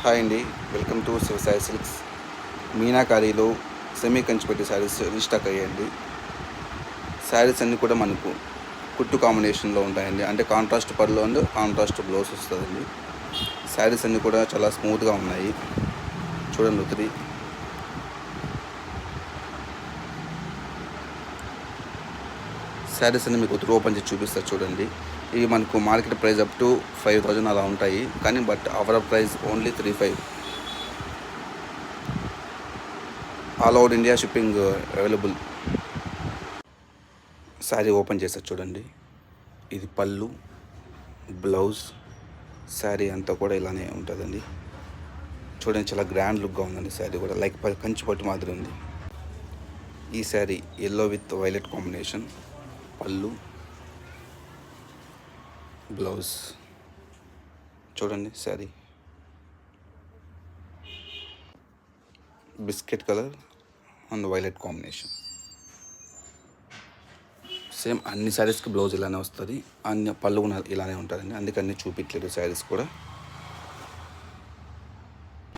Hi అండి, welcome to Shiva Sai silks. మీనాకారీలో semi కంచిపట్టి శారీస్ రీస్టాక్ అయ్యాయండి. శారీస్ అన్నీ కూడా మనకు కుట్టు కాంబినేషన్లో ఉంటాయండి. అంటే కాంట్రాస్ట్ పళ్ళు అండ్ కాంట్రాస్ట్ బ్లౌజ్ వస్తుందండి. శారీస్ అన్నీ కూడా చాలా స్మూత్గా ఉన్నాయి. చూడండి ఒకటి. శారీస్ అన్ని మీకు ఒకటి ఓపెన్ చేసి చూపిస్తారు చూడండి. ఇవి మనకు మార్కెట్ ప్రైస్ అప్ టు 5,000 అలా ఉంటాయి, కానీ but our price only 3,500. All over India shipping available. Sari open చేస్తారు చూడండి. ఇది పళ్ళు, బ్లౌజ్, శారీ అంతా కూడా ఇలానే ఉంటుందండి. చూడండి, చాలా గ్రాండ్ లుక్గా ఉందండి. శారీ కూడా లైక్ కంచి పట్టు మాదిరి ఉంది. ఈ sari yellow with violet combination. పళ్ళు, బ్లౌజ్ చూడండి. Sari biscuit colour and violet combination. అన్ని శారీస్కి బ్లౌజ్ ఇలానే వస్తుంది, అన్ని పళ్ళు కూడా ఇలానే ఉంటుందండి. అందుకని చూపించలేదు శారీస్ కూడా.